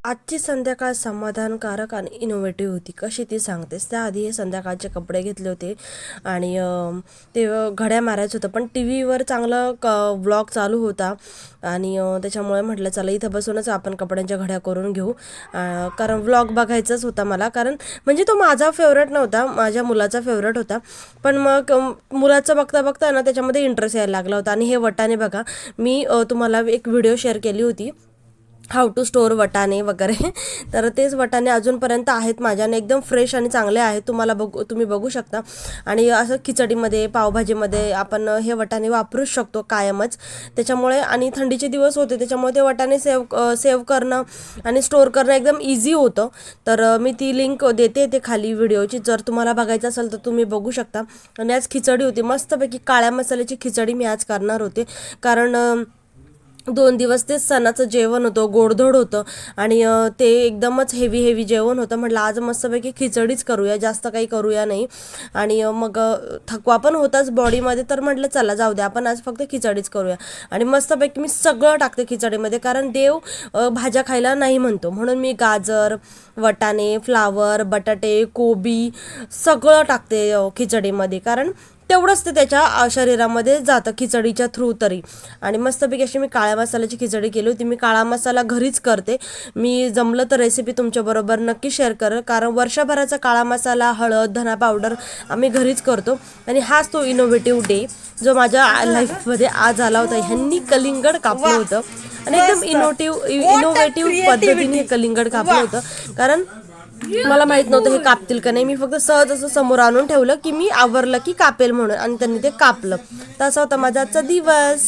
आजची संध्याकाळ समाधानकारक आणि इनोव्हेटिव्ह होती. कशी ती सांगतेस. त्याआधी हे संध्याकाळचे कपडे घेतले होते आणि ते घड्या मारायचं होतं, पण टी व्हीवर चांगलं व्लॉग चालू होता आणि त्याच्यामुळे म्हटलं चला इथं बसूनच आपण कपड्यांच्या घड्या करून घेऊ. कारण व्लॉग बघायचाच होता मला, कारण म्हणजे तो माझा फेवरेट नव्हता, माझ्या मुलाचा फेवरेट होता. पण मग मुलाचं बघता बघता ना त्याच्यामध्ये इंटरेस्ट यायला लागला होता. आणि हे वटाणे बघा, मी तुम्हाला एक व्हिडिओ शेअर केली होती, हाऊ टू स्टोअर वटाणे वगैरे. तर तेच वटाणे अजूनपर्यंत आहेत माझ्याने, एकदम फ्रेश आणि चांगले आहेत. तुम्ही बघू शकता. आणि असं खिचडीमध्ये, पावभाजीमध्ये आपण हे वटाणे वापरूच शकतो कायमच. त्याच्यामुळे आणि थंडीचे दिवस होते त्याच्यामुळे ते वटाणे सेव्ह करणं आणि स्टोअर करणं एकदम इझी होतं. तर मी ती लिंक देते ते खाली व्हिडिओची, जर तुम्हाला बघायचं असेल तर तुम्ही बघू शकता. आणि आज खिचडी होती मस्तपैकी, काळ्या मसाल्याची खिचडी मी आज करणार होते. कारण 2 दिवस ते सणाचं जेवण होतं, गोडधोड होतं आणि ते एकदमच हेवी जेवण होतं. म्हटलं आज मस्तपैकी खिचडीच करूया, जास्त काही करूया नाही. आणि मग थकवा पण होताच बॉडीमध्ये, तर म्हटलं चला जाऊ द्या, आपण आज फक्त खिचडीच करूया. आणि मस्तपैकी मी सगळं टाकते खिचडीमध्ये, कारण देव भाज्या खायला नाही म्हणतो. म्हणून मी गाजर, वटाणे, फ्लावर, बटाटे, कोबी सगळं टाकते खिचडीमध्ये, कारण तेवढंच ते त्याच्या शरीरामध्ये जातं खिचडीच्या थ्रू तरी. आणि मस्तपैकी अशी मी काळ्या मसाल्याची खिचडी केली होती. मी काळा मसाला घरीच करते. मी जमलं तर रेसिपी तुमच्याबरोबर नक्की शेअर करेल, कारण वर्षभराचा काळा मसाला, हळद, धना पावडर आम्ही घरीच करतो. आणि हाच तो इनोव्हेटिव्ह डे जो माझ्या लाईफमध्ये आज आला होता. ह्यांनी कलिंगड कापलं होतं आणि एकदम इनोव्हेटिव्ह पद्धतीने हे कलिंगड कापलं होतं. कारण मला माहित नव्हतं हे कापतील का नाही. मी फक्त सहज असं समोर आणून ठेवलं की मी आवरलं की कापेल म्हणून, आणि त्यांनी ते कापलं. तसा होता माझा आजचा दिवस.